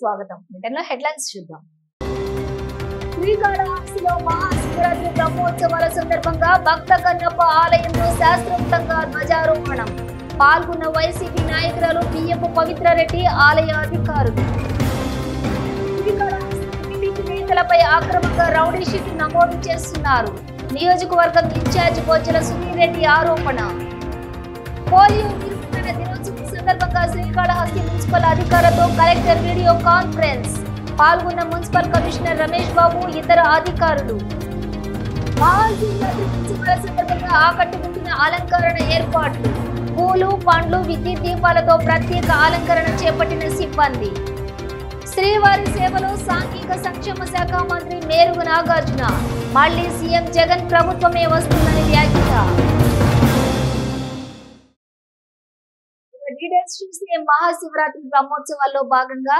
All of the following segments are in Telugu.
స్వాగతం. బ్రిటన్లో హెడ్లైన్స్ చూద్దాం. శ్రీకాళహస్తిలో మహాశివరాత్రి బ్రహ్మోత్సవాల సందర్భంగా భక్త కన్నప్ప ఆలయంలో శాస్త్రోక్తంగా ధ్వజారోహణం. పాల్గొన్న వైసీపీ నాయకురాలు బియ్యపు పవిత్రారెడ్డి, ఆలయ అధికారులు. శ్రీకాళహస్తి టీడీపీ నేతలపై ఆక్రమంగా రౌడీ షీట్ నమోదు చేస్తున్నారు. నియోజకవర్గం ఇన్ఛార్జ్ బొజ్జల సునీల్ రెడ్డి ఆరోపణ. పోలియో నిర్మూలన దినోత్సవం సందర్భంగా శ్రీకాళహస్తి మున్సిపల్ అధికారులతో కలెక్టర్ వీడియో కాన్ఫరెన్స్. పాల్గొన్న మున్సిపల్ కమిషనర్ రమేష్ బాబు, ఇతర అధికారులు. మహాశివరాత్రి ఉత్సవాల సందర్భంగా ఆకట్టుకుంటున్న అలంకరణ ఏర్పాట్లు. పూలు, పండ్లు, విద్యుత్ దీపాలతో ప్రత్యేక అలంకరణ చేపట్టిన సిబ్బంది. శ్రీవారి సేవలో సాంఘిక సంక్షేమ శాఖ మంత్రి మేరుగు నాగార్జున. మళ్లీ సీఎం జగన్ ప్రభుత్వమే వస్తుందని వ్యాఖ్య. డీటెయిల్స్ చూస్తే మహాశివరాత్రి బ్రహ్మోత్సవాల్లో భాగంగా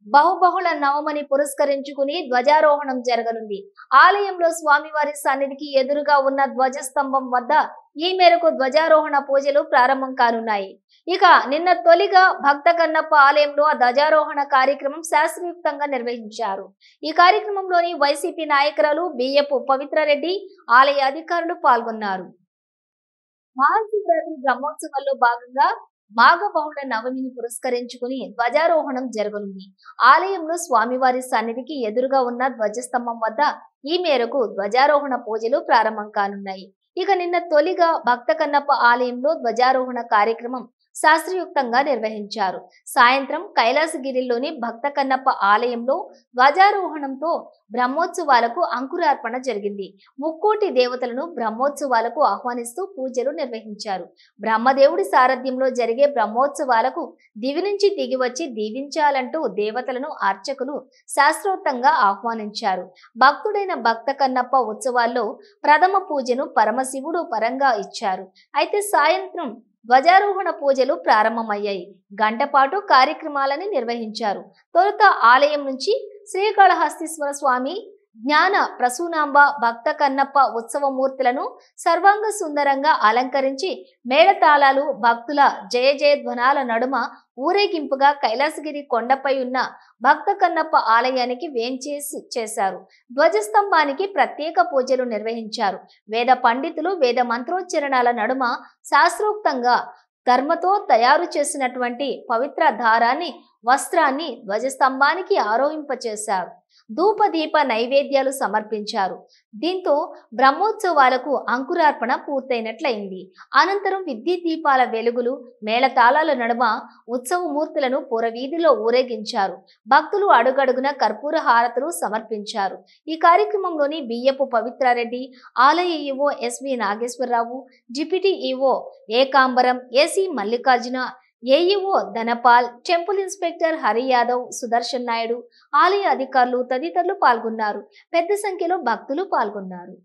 బహుబహుళ నవమని పురస్కరించుకుని ధ్వజారోహణం జరగనుంది. ఆలయంలో స్వామివారి సన్నిధికి ఎదురుగా ఉన్న ధ్వజస్తంభం వద్ద ఈ మేరకు ధ్వజారోహణ పూజలు ప్రారంభం కానున్నాయి. ఇక నిన్న తొలిగా భక్త కన్నప్ప ఆలయంలో ధ్వజారోహణ కార్యక్రమం శాస్త్రయుక్తంగా నిర్వహించారు. ఈ కార్యక్రమంలోని వైసీపీ నాయకురాలు బియ్యపు పవిత్రారెడ్డి, ఆలయ అధికారులు పాల్గొన్నారు. మహాశివరాత్రి బ్రహ్మోత్సవాల్లో భాగంగా మాఘ బహుళ నవమిని పురస్కరించుకుని ధ్వజారోహణం జరగనుంది. ఆలయంలో స్వామివారి సన్నిధికి ఎదురుగా ఉన్న ధ్వజస్తంభం వద్ద ఈ మేరకు ధ్వజారోహణ పూజలు ప్రారంభం కానున్నాయి. ఇక నిన్న తొలిగా భక్త కన్నప్ప ఆలయంలో ధ్వజారోహణ కార్యక్రమం శాస్త్రయుక్తంగా నిర్వహించారు. సాయంత్రం కైలాసగిరిలోని భక్త కన్నప్ప ఆలయంలో ధ్వజారోహణంతో బ్రహ్మోత్సవాలకు అంకురార్పణ జరిగింది. ముక్కోటి దేవతలను బ్రహ్మోత్సవాలకు ఆహ్వానిస్తూ పూజలు నిర్వహించారు. బ్రహ్మదేవుడి సారథ్యంలో జరిగే బ్రహ్మోత్సవాలకు దివి నుంచి దిగివచ్చి దీవించాలంటూ దేవతలను అర్చకులు శాస్త్రోక్తంగా ఆహ్వానించారు. భక్తుడైన భక్త కన్నప్ప ఉత్సవాల్లో ప్రథమ పూజను పరమశివుడు పరంగా ఇచ్చారు. అయితే సాయంత్రం ధ్వజారోహణ పూజలు ప్రారంభమయ్యాయి. గంటపాటు కార్యక్రమాలని నిర్వహించారు. తొలుత ఆలయం నుంచి శ్రీకాళహస్తీశ్వర స్వామి, జ్ఞాన ప్రసూనాంబ, భక్త కన్నప్ప ఉత్సవమూర్తులను సర్వాంగ సుందరంగా అలంకరించి మేళతాళాలు, భక్తుల జయ జయధ్వనాల నడుమ ఊరేగింపుగా కైలాసగిరి కొండపై ఉన్న భక్త కన్నప్ప ఆలయానికి వేంచేసి చేశారు. ధ్వజస్తంభానికి ప్రత్యేక పూజలు నిర్వహించారు. వేద పండితులు వేద మంత్రోచ్చరణాల నడుమ శాస్త్రోక్తంగా ధర్మతో తయారు చేసినటువంటి పవిత్ర దారాన్ని, వస్త్రాన్ని ధ్వజస్తంభానికి ఆరోహింపచేశారు. ధూపదీప నైవేద్యాలు సమర్పించారు. దీంతో బ్రహ్మోత్సవాలకు అంకురార్పణ పూర్తయినట్లయింది. అనంతరం విద్యుత్ దీపాల వెలుగులు, మేళతాళాల నడుమ ఉత్సవమూర్తులను పురవీధిలో ఊరేగించారు. భక్తులు అడుగడుగున కర్పూర హారతులు సమర్పించారు. ఈ కార్యక్రమంలోని బియ్యపు పవిత్రారెడ్డి, ఆలయ EO SV Nageswara Rao, deputy EO Ekambaram, AC Mallikarjuna, AEO Dhanpal, temple inspector Hari Yadav, Sudarshan Naidu, ఆలయ అధికారులు తదితరులు పాల్గొన్నారు. పెద్ద సంఖ్యలో భక్తులు పాల్గొన్నారు.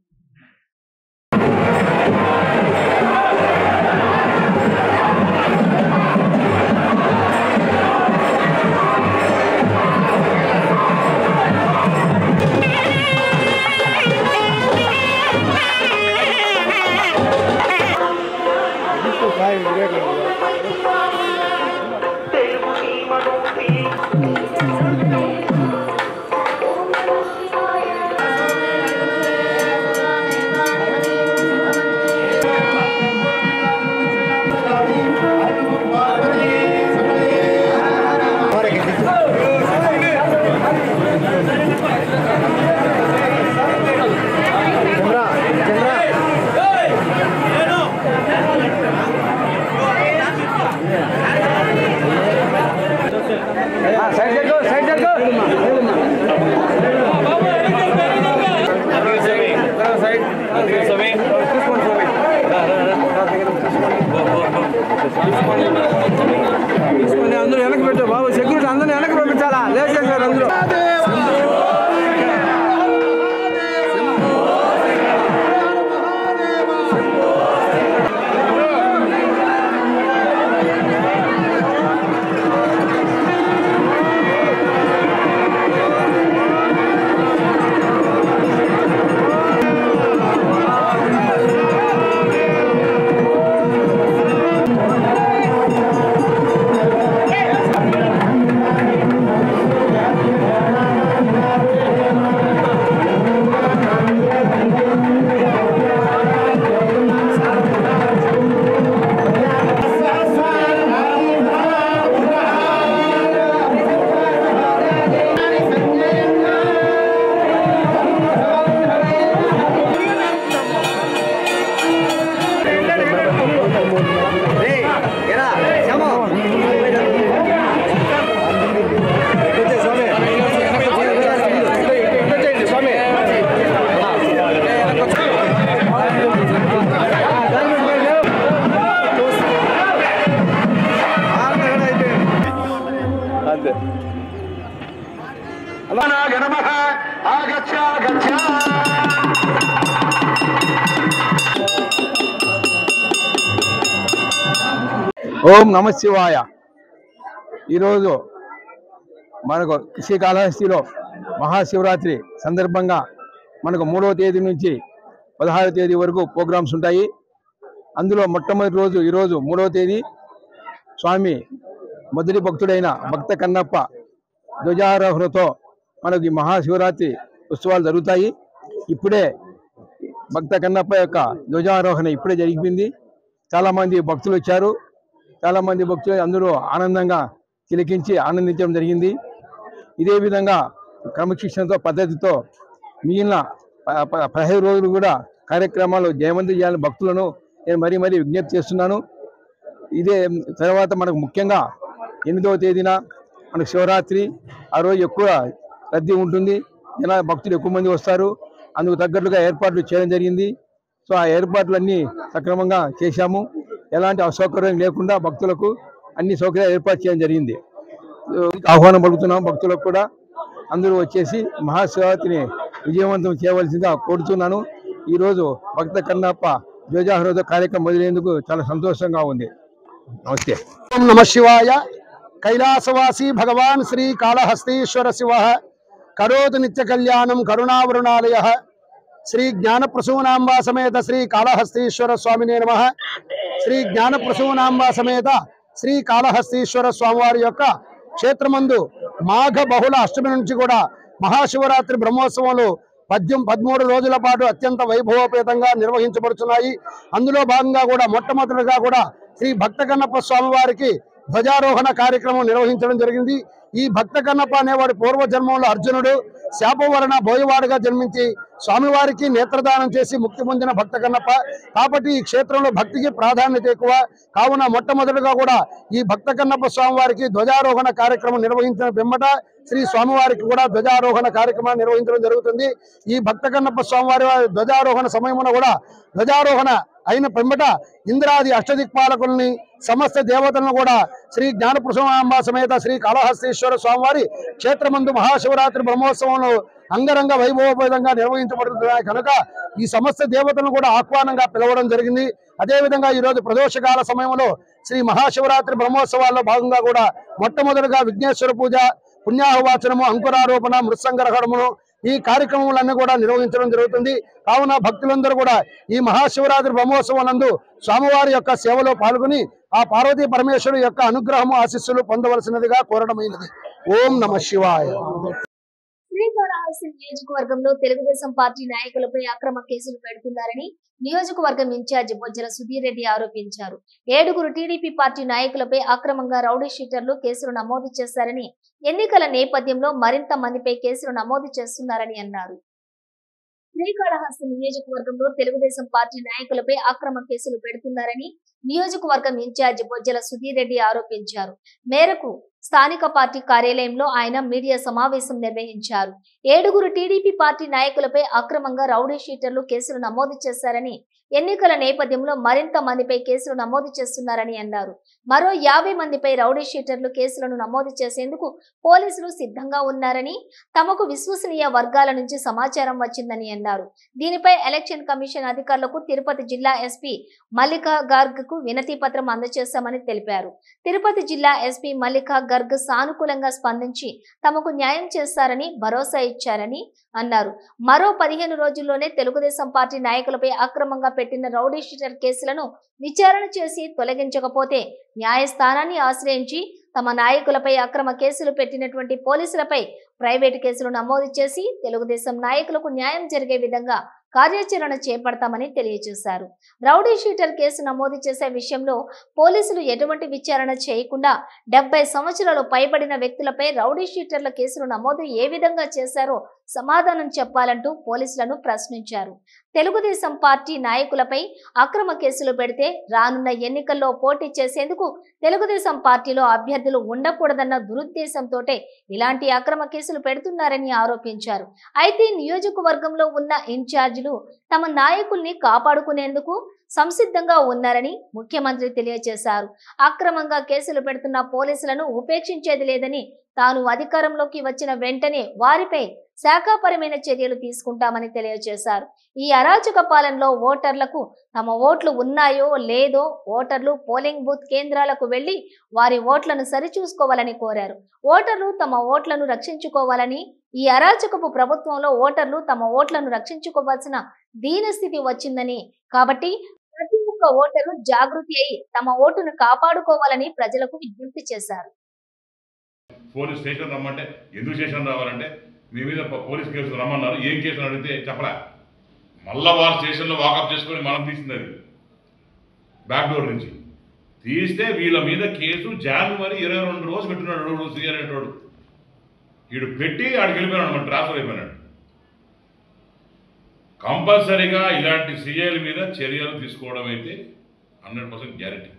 అందరూ వెనక్కి పెట్టారు బాబు, సెక్యూరిటీ అందరినీ వెనక్కి పంపించాలా, లేదు చేశారు అందరూ. ఓం నమ శివాయ. ఈరోజు మనకు శ్రీకాళహస్తిలో మహాశివరాత్రి సందర్భంగా మనకు 3వ తేదీ నుంచి 16వ తేదీ వరకు ప్రోగ్రామ్స్ ఉంటాయి. అందులో మొట్టమొదటి రోజు ఈరోజు 3వ తేదీ స్వామి మొదటి భక్తుడైన భక్త కన్నప్ప ధ్వజారోహణతో మనకు ఈ మహాశివరాత్రి ఉత్సవాలు జరుగుతాయి. ఇప్పుడే భక్త కన్నప్ప యొక్క ధ్వజారోహణ ఇప్పుడే జరిగింది. చాలామంది భక్తులు వచ్చారు. చాలామంది భక్తులు అందరూ ఆనందంగా తిలకించి ఆనందించడం జరిగింది. ఇదే విధంగా క్రమశిక్షణతో పద్ధతితో మిగిలిన 15 రోజులు కూడా కార్యక్రమాలు జయవంతం చేయాలని భక్తులను నేను మరీ విజ్ఞప్తి చేస్తున్నాను. ఇదే తర్వాత మనకు ముఖ్యంగా 8వ తేదీన మనకు శివరాత్రి. ఆ రోజు ఎక్కువ రద్దీ ఉంటుంది. భక్తులు ఎక్కువ మంది వస్తారు. అందుకు తగ్గట్టుగా ఏర్పాట్లు చేయడం జరిగింది. సో ఆ ఏర్పాట్లన్నీ సక్రమంగా చేశాము. ఎలాంటి అసౌకర్యం లేకుండా భక్తులకు అన్ని సౌకర్యాలు ఏర్పాటు చేయడం జరిగింది. ఆహ్వానం పలుకుతున్నాం భక్తులకు కూడా. అందరూ వచ్చేసి మహాశివరాత్రిని విజయవంతం చేయవలసిందిగా కోరుతున్నాను. ఈరోజు భక్త కన్నప్ప ధ్వజారోహణ కార్యక్రమం మొదలైనందుకు చాలా సంతోషంగా ఉంది. నమస్తే. ఓం నమ శివాయ. కైలాసవాసి భగవాన్ శ్రీ కాళహస్తీశ్వర శివ కరోతు నిత్య కళ్యాణం కరుణావరుణాలయ శ్రీ జ్ఞానప్రసూనాంబా సమేత శ్రీ కాళహస్తీశ్వర స్వామినే నమః. శ్రీ జ్ఞానప్రసూనాంబా సమేత శ్రీ కాళహస్తీశ్వర స్వామివారి యొక్క క్షేత్రమందు మాఘ బహుళ అష్టమి నుంచి కూడా మహాశివరాత్రి బ్రహ్మోత్సవాలు 13 రోజుల పాటు అత్యంత వైభవోపేతంగా నిర్వహించబడుతున్నాయి. అందులో భాగంగా కూడా మొట్టమొదటిగా కూడా శ్రీ భక్త కన్నప్ప స్వామివారికి ధ్వజారోహణ కార్యక్రమం నిర్వహించడం జరిగింది. ఈ భక్త కన్నప్ప అనేవాడి పూర్వజన్మంలో అర్జునుడు శాపవరణ బోయవాడుగా జన్మించి స్వామివారికి నేత్రదానం చేసి ముక్తి పొందిన భక్త కన్నప్ప. కాబట్టి ఈ క్షేత్రంలో భక్తికి ప్రాధాన్యత ఎక్కువ. కావున మొట్టమొదటిగా కూడా ఈ భక్త కన్నప్ప స్వామివారికి ధ్వజారోహణ కార్యక్రమం నిర్వహించిన పిమ్మట శ్రీ స్వామివారికి కూడా ధ్వజారోహణ కార్యక్రమాన్ని నిర్వహించడం జరుగుతుంది. ఈ భక్త కన్నప్ప స్వామివారి ధ్వజారోహణ సమయమున కూడా ధ్వజారోహణ అయిన పిమ్మట ఇంద్రాది అష్టదిక్పాలకుల్ని సమస్త దేవతలను కూడా శ్రీ జ్ఞానప్రసూనాంబ సమేత శ్రీ కాళహస్తీశ్వర స్వామివారి క్షేత్రమందు మహాశివరాత్రి బ్రహ్మోత్సవంలో అంగరంగ వైభవోపేతంగా నిర్వహించబడుతున్నాయి కనుక ఈ సమస్త దేవతలను కూడా ఆహ్వానంగా పిలవడం జరిగింది. అదేవిధంగా ఈరోజు ప్రదోషకాల సమయంలో శ్రీ మహాశివరాత్రి బ్రహ్మోత్సవాల్లో భాగంగా కూడా మొట్టమొదటిగా విఘ్నేశ్వర పూజ, పుణ్యాహవాచనము, అంకురారోపణ, మృత్సంగరహణమును ఈ కార్యక్రమాలన్నీ కూడా నిర్వహించడం జరుగుతుంది. కావున భక్తులందరూ కూడా ఈ మహాశివరాత్రి బ్రహ్మోత్సవానందు స్వామివారి యొక్క సేవలో పాల్గొని ఆ పార్వతీ పరమేశ్వరు యొక్క అనుగ్రహము ఆశీస్సులు పొందవలసినదిగా కోరడమైనది. ఓం నమ శివాయ. శ్రీకాళహస్తి నియోజకవర్గంలో తెలుగుదేశం పార్టీ నాయకులపై అక్రమ కేసులు పెడుతున్నారని నియోజకవర్గం ఇన్ఛార్జి బొజ్జల సుధీర్ రెడ్డి ఆరోపించారు. 7గురు టీడీపీ పార్టీ నాయకులపై అక్రమంగా రౌడీ షీటర్లు కేసులు నమోదు చేశారని, ఎన్నికల నేపథ్యంలో మరింత మందిపై కేసులు నమోదు చేస్తున్నారని అన్నారు. శ్రీకాళహస్తి నియోజకవర్గంలో తెలుగుదేశం పార్టీ నాయకులపై అక్రమ కేసులు పెడుతున్నారని నియోజకవర్గం ఇన్ఛార్జి బొజ్జల సుధీర్ రెడ్డి ఆరోపించారు. మేరకు స్థానిక పార్టీ కార్యాలయంలో ఆయన మీడియా సమావేశం నిర్వహించారు. 7గురు టీడీపీ పార్టీ నాయకులపై అక్రమంగా రౌడీ షీటర్లు కేసులు నమోదు చేశారని, ఎన్నికల నేపథ్యంలో మరింత మందిపై కేసులు నమోదు చేస్తున్నారని అన్నారు. మరో 50 మందిపై రౌడీ షీటర్లు కేసులను నమోదు చేసేందుకు పోలీసులు సిద్ధంగా ఉన్నారని, తమకు విశ్వసనీయ వర్గాల నుంచి సమాచారం వచ్చిందని అన్నారు. దీనిపై ఎలక్షన్ కమిషన్ అధికారులకు తిరుపతి జిల్లా ఎస్పీ మల్లికా గార్గ్ కు వినతి పత్రం అందజేశామని తెలిపారు. తిరుపతి జిల్లా ఎస్పీ మల్లికా గర్గ్ సానుకూలంగా స్పందించి తమకు న్యాయం చేస్తారని భరోసా ఇచ్చారని అన్నారు. మరో 15 రోజుల్లోనే తెలుగుదేశం పార్టీ నాయకులపై అక్రమంగా పెట్టిన రౌడీ షీటర్ కేసులను విచారణ చేసి తొలగించకపోతే న్యాయస్థానాన్ని ఆశ్రయించి తమ నాయకులపై అక్రమ కేసులు పెట్టినటువంటి పోలీసులపై ప్రైవేటు కేసులు నమోదు చేసి తెలుగుదేశం నాయకులకు న్యాయం జరిగే విధంగా కార్యాచరణ చేపడతామని తెలియజేశారు. రౌడీ షీటర్ కేసు నమోదు చేసే విషయంలో పోలీసులు ఎటువంటి విచారణ చేయకుండా 70 సంవత్సరాలు పైబడిన వ్యక్తులపై రౌడీ షీటర్ల కేసులు నమోదు ఏ విధంగా చేశారో సమాధానం చెప్పాలంటూ పోలీసులను ప్రశ్నించారు. తెలుగుదేశం పార్టీ నాయకులపై అక్రమ కేసులు పెడితే రానున్న ఎన్నికల్లో పోటీ చేసేందుకు తెలుగుదేశం పార్టీలో అభ్యర్థులు ఉండకూడదన్న దురుద్దేశంతోటే ఇలాంటి అక్రమ కేసులు పెడుతున్నారని ఆరోపించారు. అయితే నియోజకవర్గంలో ఉన్న ఇన్ఛార్జీలు ప్రజలు తమ నాయకుల్ని కాపాడుకునేందుకు సంసిద్ధంగా ఉన్నారని ముఖ్యమంత్రి తెలియజేశారు. అక్రమంగా కేసులు పెడుతున్న పోలీసులను ఉపేక్షించేది లేదని, తాను అధికారంలోకి వచ్చిన వెంటనే వారిపై శాఖాపరమైన చర్యలు తీసుకుంటామని తెలియజేశారు. ఈ అరాచక పాలనలో ఓటర్లకు తమ ఓట్లు ఉన్నాయో లేదో ఓటర్లు పోలింగ్ బూత్ కేంద్రాలకు వెళ్లి వారి ఓట్లను సరిచూసుకోవాలని కోరారు. ఓటర్లు తమ ఓట్లను రక్షించుకోవాలని, ఈ అరాచకపు ప్రభుత్వంలో ఓటర్లు తమ ఓట్లను రక్షించుకోవాల్సిన దీనస్థితి వచ్చిందని, కాబట్టి ప్రతి ఒక్క ఓటరు జాగృతి అయి తమ ఓటును కాపాడుకోవాలని ప్రజలకు విజ్ఞప్తి చేశారు. పోలీస్ స్టేషన్ రమ్మంటే ఎందుకు స్టేషన్ రావాలంటే మీ మీద పోలీస్ కేసులు రమ్మన్నారు. ఏం కేసులు అడిగితే చెప్పలే. మళ్ళా వాళ్ళ స్టేషన్లో వాకప్ చేసుకొని మనం తీసింది అది బ్యాక్ డోర్ నుంచి తీస్తే వీళ్ళ మీద కేసు జనవరి 22 రోజు పెట్టున్నాడు శ్రీ అనేటోడు. వీడు పెట్టి ఆడికి వెళ్ళిపోయినాడు, మన ట్రాన్స్ఫర్ అయిపోయినాడు. కంపల్సరీగా ఇలాంటి సీఐల మీద చర్యలు తీసుకోవడం అయితే 100% గ్యారెంటీ.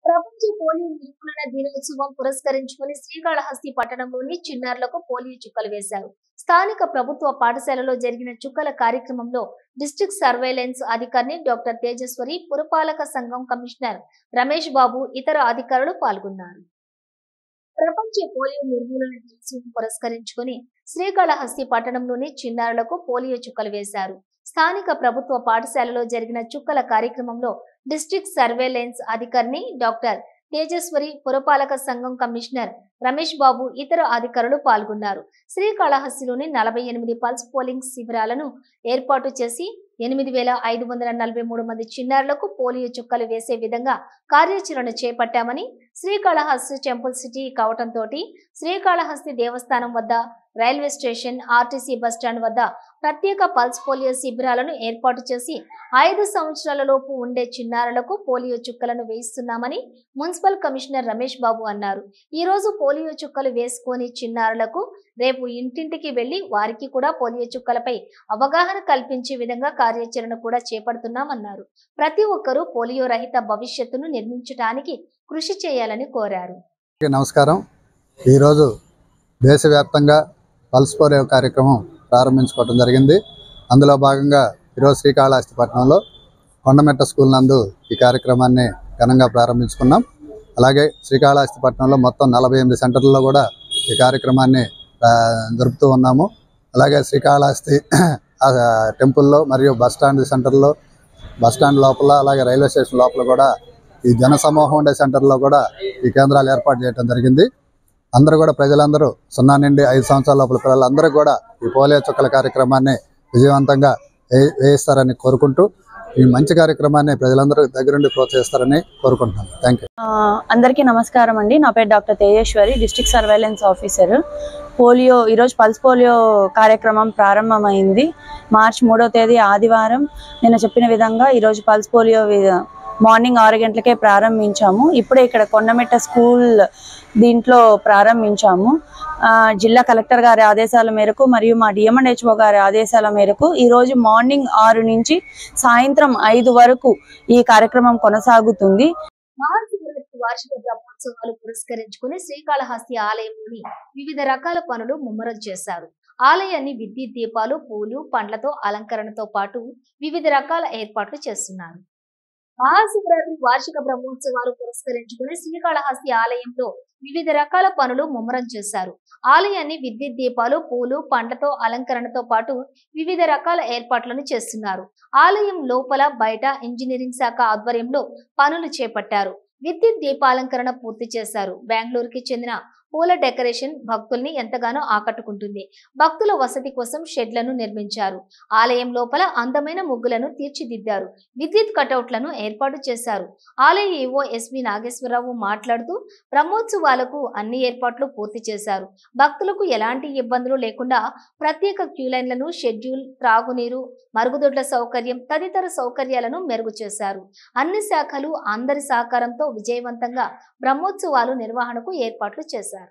ప్రపంచ పోలియో నిర్మూలన దినోత్సవం పురస్కరించుకుని శ్రీకాళహస్తి పట్టణంలోని చిన్నారులకు పోలియో చుక్కలు వేశారు. స్థానిక ప్రభుత్వ పాఠశాలలో జరిగిన చుక్కల కార్యక్రమంలో డిస్ట్రిక్ట్ సర్వేలెన్స్ అధికారిని డాక్టర్ తేజస్వరి, పురపాలక సంఘం కమిషనర్ రమేష్ బాబు, ఇతర అధికారులు పాల్గొన్నారు. ప్రపంచ పోలియో నిర్మూలన దినోత్సవం పురస్కరించుకుని శ్రీకాళహస్తి పట్టణంలోని చిన్నారులకు పోలియో చుక్కలు వేశారు. స్థానిక ప్రభుత్వ పాఠశాలలో జరిగిన చుక్కల కార్యక్రమంలో డిస్ట్రిక్ట్ సర్వేలెన్స్ అధికారిని డాక్టర్ తేజస్వరి, పురపాలక సంఘం కమిషనర్ రమేష్ బాబు, ఇతర అధికారులు పాల్గొన్నారు. శ్రీకాళహస్తిలోని 48 పల్స్ పోలింగ్ శిబిరాలను ఏర్పాటు చేసి 8,543 మంది చిన్నారులకు పోలియో చుక్కలు వేసే విధంగా కార్యాచరణ చేపట్టామని, శ్రీకాళహస్తి టెంపుల్ సిటీ కావటంతో శ్రీకాళహస్తి దేవస్థానం వద్ద, రైల్వే స్టేషన్, ఆర్టీసీ బస్టాండ్ వద్ద ప్రత్యేక పల్స్ పోలియో శిబిరాలను ఏర్పాటు చేసి 5 సంవత్సరాల లోపు ఉండే చిన్నారులకు polio చుక్కలను వేయిస్తున్నామని municipal commissioner Ramesh Babu అన్నారు. ఈ రోజు పోలియో చుక్కలు వేసుకొని చిన్నారులకు రేపు ఇంటింటికి వెళ్లి వారికి కూడా పోలియో చుక్కలపై అవగాహన కల్పించే విధంగా కార్యాచరణ కూడా చేపడుతున్నామన్నారు. ప్రతి ఒక్కరూ పోలియో రహిత భవిష్యత్తును నిర్మించడానికి కృషి చేయాలని కోరారు. నమస్కారం. ఈరోజు దేశవ్యాప్తంగా పల్స్ పోలియో కార్యక్రమం ప్రారంభించుకోవడం జరిగింది. అందులో భాగంగా ఈరోజు శ్రీకాళహస్తి పట్టణంలో కొండమెట్ట స్కూల్ నందు ఈ కార్యక్రమాన్ని ఘనంగా ప్రారంభించుకున్నాం. అలాగే శ్రీకాళహస్తి పట్టణంలో మొత్తం 48 సెంటర్లలో కూడా ఈ కార్యక్రమాన్ని జరుపుతూ ఉన్నాము. అలాగే శ్రీకాళహస్తి టెంపుల్లో మరియు బస్టాండ్ సెంటర్లో, బస్టాండ్ లోపల, అలాగే రైల్వే స్టేషన్ లోపల కూడా ఈ జనసమూహం ఉండే సెంటర్లో కూడా ఈ కేంద్రాలు ఏర్పాటు చేయడం జరిగింది. అందరూ కూడా ప్రజలందరూ 0 నుండి 5 సంవత్సరాల లోపల పిల్లలందరూ కూడా ఈ పోలియో చుక్కల కార్యక్రమాన్ని విజయవంతంగా వేయిస్తారని కోరుకుంటూ ఈ మంచి కార్యక్రమాన్ని ప్రజలందరూ దగ్గరుండి ప్రోత్సహిస్తారని కోరుకుంటున్నాను. Thank you. అందరికీ నమస్కారం అండి. నా పేరు doctor Tejeswari, district surveillance officer. Polio ఈరోజు పల్స్ పోలియో కార్యక్రమం ప్రారంభమైంది. మార్చి 3వ తేదీ ఆదివారం. నేను చెప్పిన విధంగా ఈరోజు పల్స్ పోలియో మార్నింగ్ 6 గంటలకే ప్రారంభించాము. ఇప్పుడే ఇక్కడ కొండమెట్ట స్కూల్ దీంట్లో ప్రారంభించాము. జిల్లా కలెక్టర్ గారి ఆదేశాల మేరకు మరియు మా డిఎంఎండ్హెచ్ఓ గారి ఆదేశాల మేరకు ఈరోజు మార్నింగ్ 6 నుంచి సాయంత్రం 5 వరకు ఈ కార్యక్రమం కొనసాగుతుంది. మహాశివరాత్రి వార్షిక బ్రహ్మోత్సవాలు పురస్కరించుకుని శ్రీకాళహస్తి ఆలయంలోని వివిధ రకాల పనులు ముమ్మరం చేశారు. ఆలయాన్ని విద్యుత్ దీపాలు, పూలు, పండ్లతో అలంకరణతో పాటు వివిధ రకాల ఏర్పాట్లు చేస్తున్నారు. మహాశివరాత్రి వార్షిక బ్రహ్మోత్సవాలు పురస్కరించుకుని శ్రీకాళహస్తి ఆలయంలో వివిధ రకాల పనులు ముమ్మరం చేశారు. ఆలయాన్ని విద్యుత్ దీపాలు, పూలు, పండ్లతో అలంకరణతో పాటు వివిధ రకాల ఏర్పాట్లను చేస్తున్నారు. ఆలయం లోపల, బయట ఇంజనీరింగ్ శాఖ ఆధ్వర్యంలో పనులు చేపట్టారు. విద్యుత్ దీపాలంకరణ పూర్తి చేశారు. బెంగళూరుకి చెందిన పూల డెకరేషన్ భక్తుల్ని ఎంతగానో ఆకట్టుకుంటుంది. భక్తుల వసతి కోసం షెడ్లను నిర్మించారు. ఆలయం లోపల అందమైన ముగ్గులను తీర్చిదిద్దారు. విద్యుత్ కటౌట్లను ఏర్పాటు చేశారు. ఆలయ ఈవో ఎస్వి నాగేశ్వరరావు మాట్లాడుతూ బ్రహ్మోత్సవాలకు అన్ని ఏర్పాట్లు పూర్తి చేశారు. భక్తులకు ఎలాంటి ఇబ్బందులు లేకుండా ప్రత్యేక క్యూలైన్లను, షెడ్యూల్, త్రాగునీరు, మరుగుదొడ్ల సౌకర్యం తదితర సౌకర్యాలను మెరుగు చేశారు. అన్ని శాఖలు అందరి సహకారంతో విజయవంతంగా బ్రహ్మోత్సవాలు నిర్వహణకు ఏర్పాట్లు చేశారు.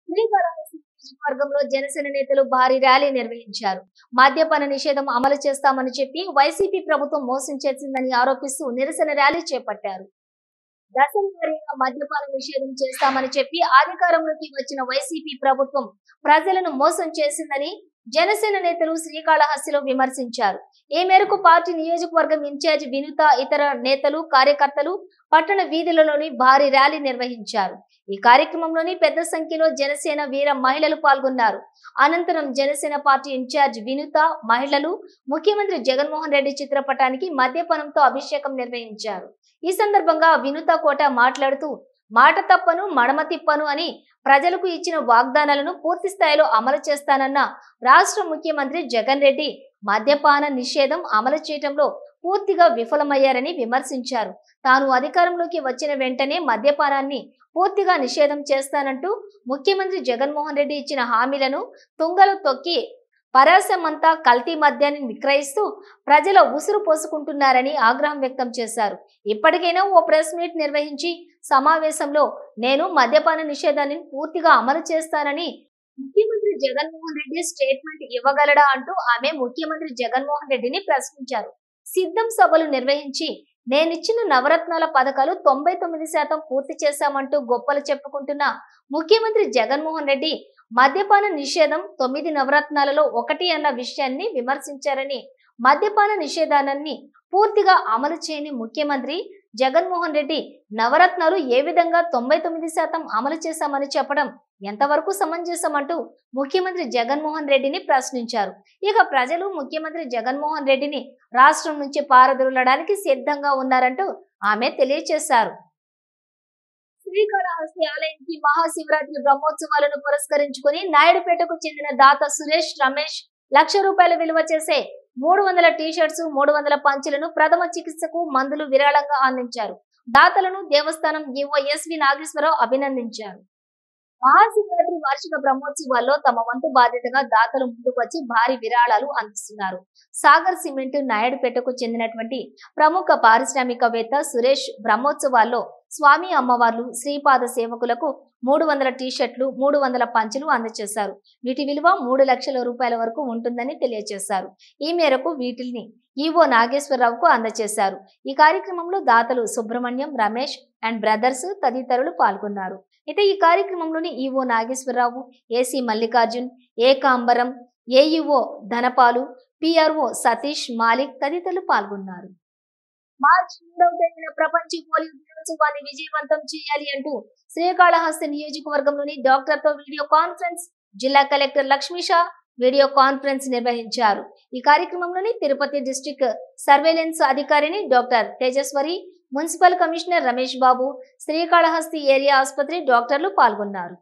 శ్రీకాళహస్తి నియోజకవర్గంలో జనసేన నేతలు భారీ ర్యాలీ నిర్వహించారు. మద్యపాన నిషేధం అమలు చేస్తామని చెప్పి వైసీపీ ప్రభుత్వం మోసం చేసిందని ఆరోపిస్తూ నిరసన ర్యాలీ చేపట్టారు. దశలవారీగా మద్యపాన నిషేధం చేస్తామని చెప్పి అధికారంలోకి వచ్చిన వైసీపీ ప్రభుత్వం ప్రజలను మోసం చేసిందని, జనసేన నేతలు శ్రీకాళహస్తిలో విమర్శించారు. ఈ మేరకు పార్టీ నియోజకవర్గం ఇన్ఛార్జ్ వినుత ఇతర నేతలు కార్యకర్తలు పట్టణ వీధులలోని భారీ ర్యాలీ నిర్వహించారు. ఈ కార్యక్రమంలోని పెద్ద సంఖ్యలో జనసేన వీర మహిళలు పాల్గొన్నారు. అనంతరం జనసేన పార్టీ ఇన్ఛార్జ్ వినుత మహిళలు ముఖ్యమంత్రి జగన్మోహన్ రెడ్డి చిత్రపటానికి మద్యపానంతో అభిషేకం నిర్వహించారు. ఈ సందర్భంగా వినుత కోట మాట్లాడుతూ మాట తప్పను మడమ తిప్పను అని ప్రజలకు ఇచ్చిన వాగ్దానాలను పూర్తి స్థాయిలో అమలు చేస్తానన్న రాష్ట్ర ముఖ్యమంత్రి జగన్ రెడ్డి మద్యపాన నిషేధం అమలు చేయడంలో పూర్తిగా విఫలమయ్యారని విమర్శించారు. తాను అధికారంలోకి వచ్చిన వెంటనే మద్యపానాన్ని పూర్తిగా నిషేధం చేస్తానంటూ ముఖ్యమంత్రి జగన్మోహన్ రెడ్డి ఇచ్చిన హామీలను తుంగలో తొక్కి పరాసమంతా కల్తీ మద్యాన్ని విక్రయిస్తూ ప్రజల ఉసురు పోసుకుంటున్నారని ఆగ్రహం వ్యక్తం చేశారు. ఇప్పటికైనా ఓ ప్రెస్ మీట్ నిర్వహించి సమావేశంలో నేను మద్యపాన నిషేధాన్ని పూర్తిగా అమలు చేస్తానని ముఖ్యమంత్రి జగన్మోహన్ రెడ్డి స్టేట్మెంట్ ఇవ్వగలడా అంటూ ఆమె ముఖ్యమంత్రి జగన్మోహన్ రెడ్డిని ప్రశ్నించారు. సిద్ధం సభలు నిర్వహించి నేనిచ్చిన నవరత్నాల పథకాలు 99% పూర్తి చేశామంటూ గొప్పలు చెప్పుకుంటున్న ముఖ్యమంత్రి జగన్మోహన్ రెడ్డి మద్యపాన నిషేధం 9 నవరత్నాలలో 1 అన్న విషయాన్ని విమర్శించారని, మద్యపాన నిషేధాన్ని పూర్తిగా అమలు చేయని ముఖ్యమంత్రి జగన్మోహన్ రెడ్డి నవరత్నాలు ఏ విధంగా 99% అమలు చేశామని చెప్పడం ఎంతవరకు సమంజసమంటూ ముఖ్యమంత్రి జగన్మోహన్ రెడ్డిని ప్రశ్నించారు. ఇక ప్రజలు ముఖ్యమంత్రి జగన్మోహన్ రెడ్డిని రాష్ట్రం నుంచి పారదోలడానికి సిద్ధంగా ఉన్నారంటూ ఆమె తెలియజేశారు. శ్రీకాళహస్తి ఆలయానికి మహాశివరాత్రి బ్రహ్మోత్సవాలను పురస్కరించుకుని నాయుడుపేటకు చెందిన దాత సురేష్ రమేష్ ₹1,00,000 విలువ చేసే 300 టీ-షర్ట్స్ 300 పంచులను ప్రథమ చికిత్సకు మందులు విరాళంగా అందించారు. దాతలను దేవస్థానం ఈవో ఎస్వి నాగేశ్వరరావు అభినందించారు. మహాశివరాత్రి వార్షిక బ్రహ్మోత్సవాల్లో తమ వంతు బాధ్యతగా దాతలు ముందుకు వచ్చి భారీ విరాళాలు అందిస్తున్నారు. సాగర్ సిమెంట్ నాయుడుపేటకు చెందినటువంటి ప్రముఖ పారిశ్రామికవేత్త సురేష్ బ్రహ్మోత్సవాల్లో స్వామి అమ్మవార్లు శ్రీపాద సేవకులకు 300 టీ-షర్ట్లు 300 పంచులు అందజేశారు. వీటి విలువ ₹3,00,000 వరకు ఉంటుందని తెలియజేశారు. ఈ మేరకు వీటిని ఈవో నాగేశ్వరరావుకు అందజేశారు. ఈ కార్యక్రమంలో దాతలు సుబ్రహ్మణ్యం, రమేష్ అండ్ బ్రదర్స్ తదితరులు పాల్గొన్నారు. అయితే ఈ కార్యక్రమంలోని EO Nageswara Rao, AC Mallikarjun, Ekambaram, AEO Dhanapalu, PRO Satish, Malik తదితరులు పాల్గొన్నారు. మార్చి 3వ తేదీన ప్రపంచ పోలియో దినోత్సవాన్ని విజయవంతం చేయాలి అంటూ శ్రీకాళహస్తి నియోజకవర్గంలోని డాక్టర్తో వీడియో కాన్ఫరెన్స్ జిల్లా కలెక్టర్ లక్ష్మీషా వీడియో కాన్ఫరెన్స్ నిర్వహించారు. ఈ కార్యక్రమంలోని తిరుపతి డిస్ట్రిక్ట్ సర్వేలెన్స్ అధికారిని doctor Tejeswari, municipal commissioner Ramesh Babu, Srikalahasti area ఆసుపత్రి డాక్టర్లు పాల్గొన్నారు.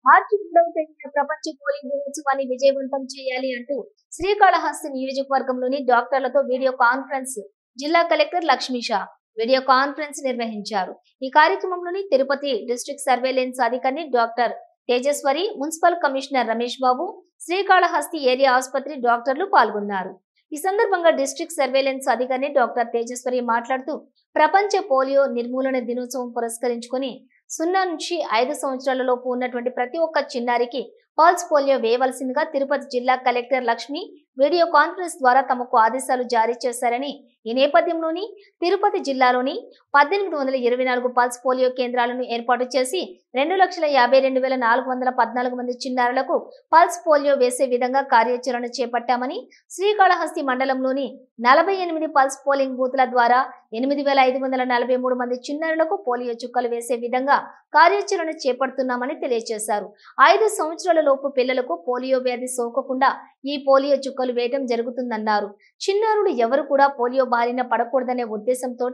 మార్చి 3వ తేదీన ప్రపంచ పోలియో దినోత్సవాన్ని విజయవంతం చేయాలి అంటూ శ్రీకాళహస్తి నియోజకవర్గంలోని డాక్టర్లతో వీడియో కాన్ఫరెన్స్ జిల్లా కలెక్టర్ లక్ష్మీషా వీడియో కాన్ఫరెన్స్ నిర్వహించారు. ఈ కార్యక్రమంలోని తిరుపతి డిస్ట్రిక్ట్ సర్వేలెన్స్ అధికారిని doctor Tejeswari, municipal commissioner Ramesh Babu, Srikalahasti area ఆసుపత్రి డాక్టర్లు పాల్గొన్నారు. ఈ సందర్భంగా డిస్ట్రిక్ట్ సర్వేలెన్స్ అధికారిని డాక్టర్ తేజస్వరి మాట్లాడుతూ ప్రపంచ పోలియో నిర్మూలన దినోత్సవం పురస్కరించుకొని 0 నుంచి 5 సంవత్సరాలలోపు ఉన్నటువంటి ప్రతి ఒక్క చిన్నారికి పల్స్ పోలియో వేయవలసిందిగా తిరుపతి జిల్లా కలెక్టర్ లక్ష్మి వీడియో కాన్ఫరెన్స్ ద్వారా తమకు ఆదేశాలు జారీ చేశారని, ఈ నేపథ్యంలోని తిరుపతి జిల్లాలోని 1824 పల్స్ పోలియో కేంద్రాలను ఏర్పాటు చేసి 2,52,414 మంది చిన్నారులకు పల్స్ పోలియో వేసే విధంగా కార్యాచరణ చేపట్టామని, శ్రీకాళహస్తి మండలంలోని 48 పల్స్ పోలింగ్ బూత్ల ద్వారా 8,543 మంది చిన్నారులకు పోలియో చుక్కలు వేసే విధంగా కార్యాచరణ చేపడుతున్నామని తెలియజేశారు. 5 సంవత్సరాల లోపు పిల్లలకు పోలియో వ్యాధి సోకకుండా ఈ పోలియో చుక్కలు వేయడం జరుగుతుందన్నారు. చిన్నారులు ఎవరు కూడా పోలియో బారిన పడకూడదనే ఉద్దేశంతో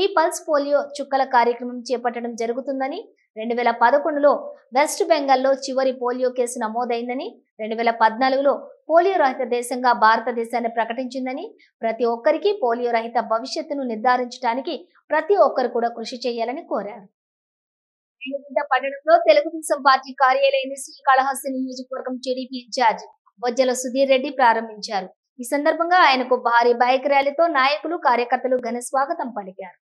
ఈ పల్స్ పోలియో చుక్కల కార్యక్రమం చేపట్టడం జరుగుతుందని, 2011లో వెస్ట్ బెంగాల్లో చివరి పోలియో కేసు నమోదైందని, 2014లో పోలియో రహిత దేశంగా భారతదేశాన్ని ప్రకటించిందని, ప్రతి ఒక్కరికి పోలియో రహిత భవిష్యత్తును నిర్ధారించడానికి ప్రతి ఒక్కరు కూడా కృషి చేయాలని కోరారు. పట్టణంలో తెలుగుదేశం పార్టీ కార్యాలయాన్ని శ్రీకాళహస్తి నియోజకవర్గం టీడీపీ ఇన్ఛార్జ్ బొజ్జల సుధీర్ రెడ్డి ప్రారంభించారు. ఈ సందర్భంగా ఆయనకు భారీ బైక్ ర్యాలీతో నాయకులు కార్యకర్తలు ఘన స్వాగతం పలికారు.